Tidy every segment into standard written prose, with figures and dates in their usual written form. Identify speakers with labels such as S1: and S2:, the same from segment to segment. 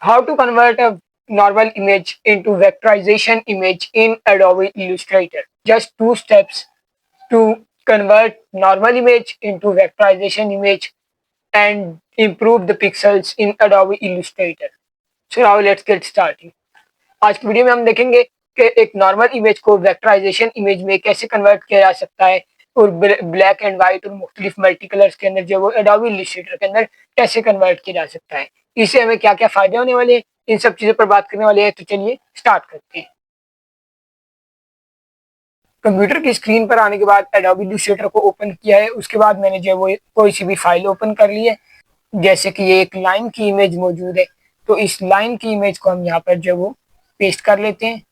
S1: How to convert a normal image into vectorization image in Adobe Illustrator. Just two steps to convert normal image into vectorization image and improve the pixels in Adobe Illustrator. So now let's get started. आज की video में हम देखेंगे कि एक normal image को वेक्टराइजेशन image में कैसे कन्वर्ट किया जा सकता है और ब्लैक एंड व्हाइट और मुख्तलिफ मल्टी कलर्स के अंदर जो वो एडोबी इलस्ट्रेटर के अंदर कैसे कन्वर्ट किया जा सकता है, इससे हमें क्या क्या फायदे होने वाले हैं, इन सब चीज़ों पर बात करने वाले हैं। तो चलिए स्टार्ट करते हैं। कंप्यूटर की स्क्रीन पर आने के बाद एडोबी इलस्ट्रेटर को ओपन किया है, उसके बाद मैंने जो वो कोई सी भी फाइल ओपन कर ली है। जैसे कि ये एक लाइन की इमेज मौजूद है, तो इस लाइन की इमेज को हम यहाँ पर जो वो पेस्ट कर लेते हैं।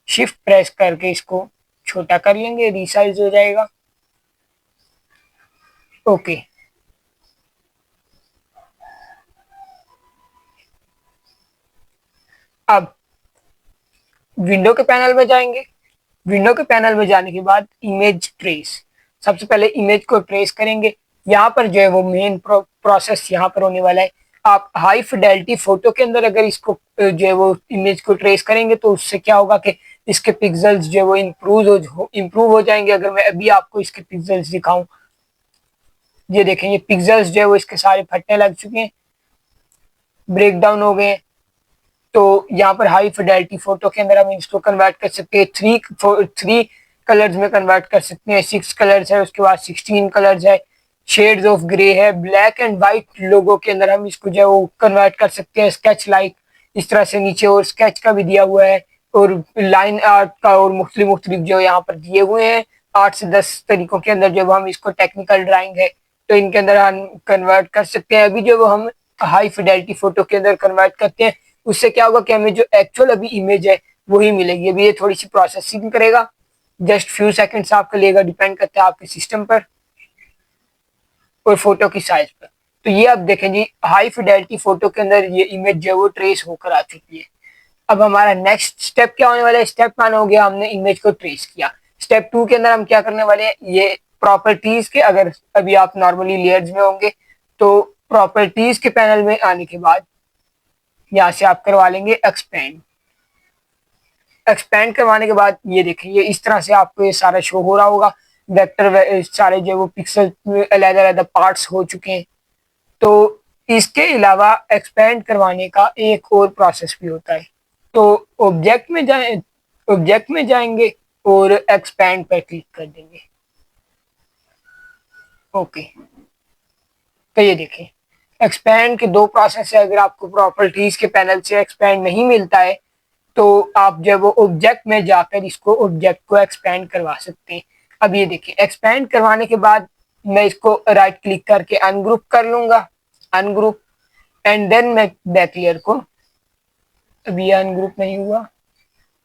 S1: शिफ्ट प्रेस करके इसको छोटा कर लेंगे, रीसाइज हो जाएगा। ओके, अब विंडो के पैनल में जाएंगे। विंडो के पैनल में जाने के बाद इमेज ट्रेस, सबसे पहले इमेज को ट्रेस करेंगे। यहाँ पर जो है वो मेन प्रोसेस यहाँ पर होने वाला है। आप हाई फिडेलिटी फोटो के अंदर अगर इसको जो है वो इमेज को ट्रेस करेंगे तो उससे क्या होगा कि इसके पिक्सल्स जो है वो इम्प्रूव हो जाएंगे। अगर मैं अभी आपको इसके पिक्सल्स दिखाऊं, ये देखें, ये पिक्सल्स जो है वो इसके सारे फटने लग चुके हैं, ब्रेक डाउन हो गए हैं। तो यहाँ पर हाई फिडेलिटी फोटो के अंदर हम इसको कन्वर्ट कर सकते हैं, थ्री कलर्स में कन्वर्ट कर सकते हैं। 6 कलर्स है, उसके बाद 16 कलर्स है, शेड्स ऑफ ग्रे है, ब्लैक एंड व्हाइट लोगो के अंदर हम इसको जो है वो कन्वर्ट कर सकते हैं। स्केच लाइक इस तरह से नीचे और स्केच का भी दिया हुआ है, और लाइन आर्ट का और मुख्तलिफ जो यहाँ पर दिए हुए हैं 8 से 10 तरीकों के अंदर जब हम इसको टेक्निकल ड्राइंग है तो इनके अंदर हम कन्वर्ट कर सकते हैं। अभी जो वो हम हाई फिडेलिटी फोटो के अंदर कन्वर्ट करते हैं, उससे क्या होगा कि हमें जो एक्चुअल अभी इमेज है वही मिलेगी। अभी ये थोड़ी सी प्रोसेसिंग करेगा, जस्ट फ्यू सेकंड्स आपका लेगा, डिपेंड करता है आपके सिस्टम पर और फोटो की साइज पर। तो ये अब देखें जी, हाई फिडेलिटी फोटो के अंदर ये इमेज जो है वो ट्रेस होकर आ चुकी है। अब हमारा नेक्स्ट स्टेप क्या होने वाला है? स्टेप 1 हो गया, हमने इमेज को ट्रेस किया। स्टेप 2 के अंदर हम क्या करने वाले हैं, ये प्रॉपर्टीज के, अगर अभी आप नॉर्मली लेयर्स में होंगे तो प्रॉपर्टीज के पैनल में आने के बाद यहाँ से आप करवा लेंगे एक्सपेंड। एक्सपेंड करवाने के बाद ये देखें, ये इस तरह से आपको ये सारा शो हो रहा होगा। वेक्टर सारे जो वो पिक्सल अलग अलग पार्ट्स हो चुके हैं। तो इसके अलावा एक्सपेंड करवाने का एक और प्रोसेस भी होता है। तो ऑब्जेक्ट में जाएंगे और एक्सपेंड पर क्लिक कर देंगे। ओके, तो ये देखें, एक्सपेंड के दो प्रोसेस है। अगर आपको प्रॉपर्टीज के पैनल से एक्सपेंड नहीं मिलता है तो आप जब वो ऑब्जेक्ट में जाकर इसको ऑब्जेक्ट को एक्सपेंड करवा सकते हैं। अब ये देखिए, एक्सपेंड करवाने के बाद मैं इसको राइट क्लिक करके अनग्रुप कर लूंगा, अनग्रुप, एंड देन मैं बैक लेयर को, अभी अनग्रुप नहीं हुआ,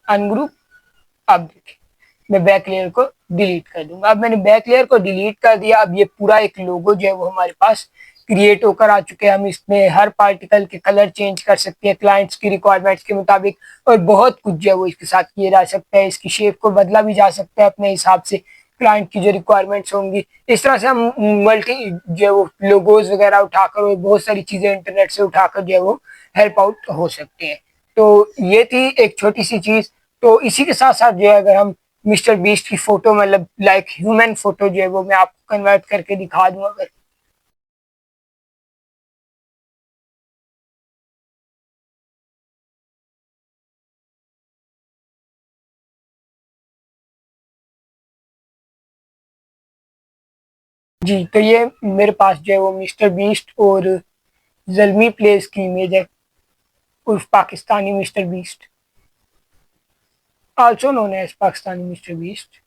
S1: अनग्रुप, अब देखिए मैं बैक लेयर को डिलीट कर दूंगा। अब मैंने बैक लेयर को डिलीट कर दिया। अब ये पूरा एक लोगो जो है वो हमारे पास क्रिएट होकर आ चुके हैं। हम इसमें हर पार्टिकल के कलर चेंज कर सकते हैं क्लाइंट्स की रिक्वायरमेंट्स के मुताबिक, और बहुत कुछ जो है वो इसके साथ किया जा सकता है। इसकी शेप को बदला भी जा सकता है अपने हिसाब से, क्लाइंट की जो रिक्वायरमेंट्स होंगी। इस तरह से हम मल्टी जो है वो लोगोज वगैरह उठाकर और बहुत सारी चीजें इंटरनेट से उठाकर जो है वो हेल्प आउट हो सकते हैं। तो ये थी एक छोटी सी चीज। तो इसी के साथ साथ जो है, अगर हम मिस्टर बीस्ट की फोटो, मतलब लाइक ह्यूमन फोटो जो है वो मैं आपको कन्वर्ट करके दिखा दूं अगर, जी, तो ये मेरे पास जो है वो मिस्टर बीस्ट और जल्मी प्लेस की इमेज है, उर्फ Pakistani mister Beast, also known as Pakistani mister Beast.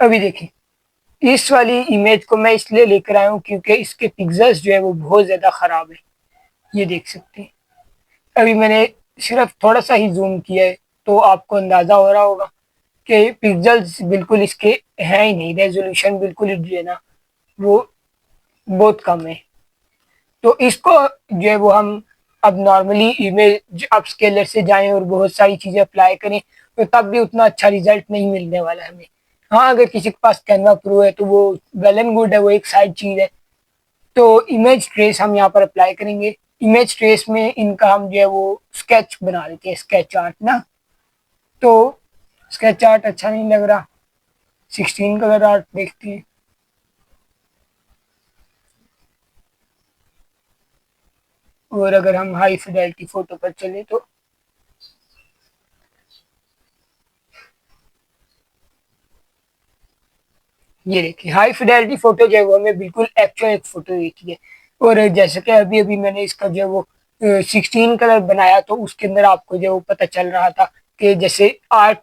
S1: अभी देखिए, इस वाली इमेज को मैं इसलिए लेकर आया हूँ क्योंकि इसके पिक्सल्स जो है वो बहुत ज्यादा खराब है, ये देख सकते हैं। अभी मैंने सिर्फ थोड़ा सा ही जूम किया है तो आपको अंदाजा हो रहा होगा कि पिक्सल्स बिल्कुल इसके है ही नहीं, रेजोल्यूशन बिल्कुल ही जो है ना वो बहुत कम है। तो इसको जो है वो हम अब नॉर्मली इमेज अपस्केलर से जाएं और बहुत सारी चीजें अप्लाई करें तो तब भी उतना अच्छा रिजल्ट नहीं मिलने वाला हमें। हाँ, अगर किसी के पास कैनवा प्रो है तो वो वेल एंड गुड है, वो एक साइड चीज है। तो इमेज ट्रेस हम यहाँ पर अप्लाई करेंगे। इमेज ट्रेस में इनका हम जो है वो स्केच बना लेते हैं, स्केच आर्ट ना। तो स्केच आर्ट अच्छा नहीं लग रहा, 16 कलर आर्ट देखते हैं। और अगर हम हाई फिडेलिटी फोटो पर चले तो ये देखिए हाई फिडेलिटी फोटो जो है वो हमें बिल्कुल एक्चुअल एक फोटो देती है। और जैसे कि अभी अभी मैंने इसका जो है वो 16 कलर बनाया, तो उसके अंदर आपको जो है वो पता चल रहा था कि जैसे आर्ट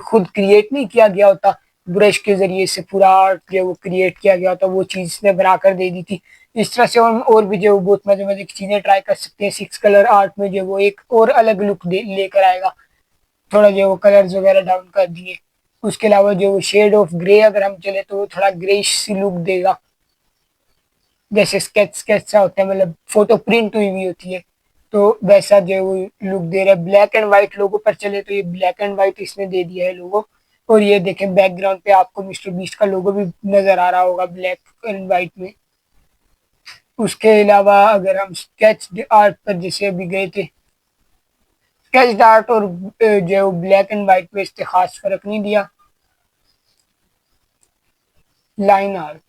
S1: खुद क्रिएट नहीं किया गया होता, ब्रश के जरिए से पूरा आर्ट जो है वो क्रिएट किया गया होता, वो चीज ने बना कर दे दी थी। इस तरह से हम और भी जो है वो बहुत मजे मजे की चीजें ट्राई कर सकते हैं। 6 कलर आर्ट में जो है वो एक और अलग लुक लेकर आएगा। थोड़ा जो वो कलर्स वगैरह डाउन कर दिए। उसके अलावा जो शेड ऑफ ग्रे अगर हम चले तो वो थोड़ा ग्रेइश सी लुक देगा, जैसे स्केच स्केच सा होता है, मतलब फोटो प्रिंट हुई हुई होती है, तो वैसा जो वो लुक दे रहा है। ब्लैक एंड व्हाइट लोगो पर चले तो ये ब्लैक एंड व्हाइट इसने दे दिया है लोगो। और ये देखें बैकग्राउंड पे आपको मिस्टर बीस्ट का लोगो भी नजर आ रहा होगा ब्लैक एंड व्हाइट में। उसके अलावा अगर हम स्केच आर्ट पर जैसे अभी गए थे, स्केच आर्ट और जो ब्लैक एंड व्हाइट में इससे खास फर्क नहीं दिया। लाइन आर्ट,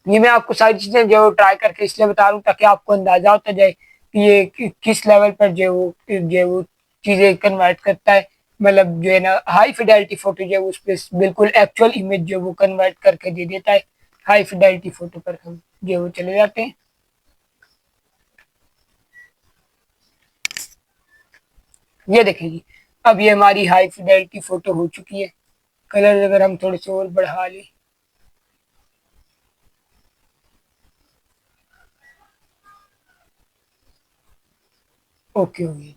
S1: ये मैं आपको सारी चीजें जो ट्राई करके इसलिए बता रहा हूँ ताकि आपको अंदाजा होता जाए कि ये किस लेवल पर जो वो चीजें कन्वर्ट करता है। मतलब जो है ना हाई फिडेलिटी फोटो जो है उस पर बिल्कुल एक्चुअल इमेज जो वो कन्वर्ट करके दे देता है। हाई फिडेलिटी फोटो पर हम जो वो चले जाते हैं। ये देखेंगे अब ये हमारी हाई फिडेलिटी फोटो हो चुकी है। कलर अगर हम थोड़े से और बढ़ा लें, ओके हो गई।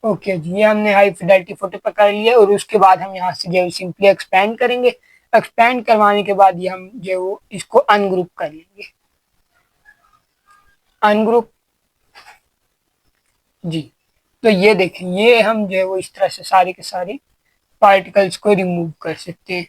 S1: ओके जी, ये हमने हाई फिडेलिटी फोटो पर कर लिया और उसके बाद हम यहाँ से जो है सिंपली एक्सपेंड करेंगे। एक्सपेंड करवाने के बाद ये हम जो वो इसको अनग्रुप कर लेंगे। अनग्रुप जी। तो ये देखें ये हम जो है वो इस तरह से सारे के सारे पार्टिकल्स को रिमूव कर सकते हैं।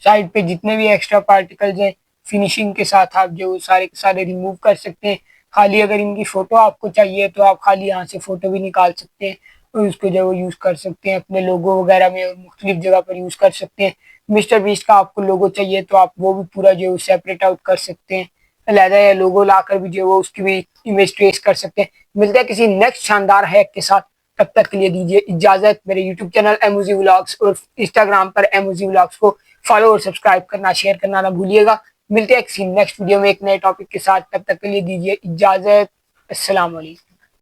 S1: साइड पे जितने भी एक्स्ट्रा पार्टिकल्स हैं फिनिशिंग के साथ आप जो सारे के सारे रिमूव कर सकते हैं। खाली अगर इनकी फोटो आपको चाहिए तो आप खाली यहाँ से फोटो भी निकाल सकते हैं और उसको जो वो यूज कर सकते हैं अपने लोगो वगैरह में और मुख्तलिफ जगह पर यूज कर सकते हैं। मिस्टर बीस्ट का आपको लोगो चाहिए तो आप वो भी पूरा जो सेपरेट आउट कर सकते हैं, अलहदा या लोगो लाकर भी जो वो उसकी भी इमेज ट्रेस कर सकते हैं। मिलते हैं किसी नेक्स्ट शानदार हैक के साथ, तब तक के लिए दीजिए इजाजत। मेरे यूट्यूब चैनल एमओजी व्लॉग्स और इंस्टाग्राम पर एमओजी व्लॉग्स को फॉलो और सब्सक्राइब करना शेयर करना ना भूलिएगा। मिलते हैं किसी नेक्स्ट वीडियो में एक नए टॉपिक के साथ, तब तक के लिए दीजिए इजाजत। अस्सलाम वालेकुम।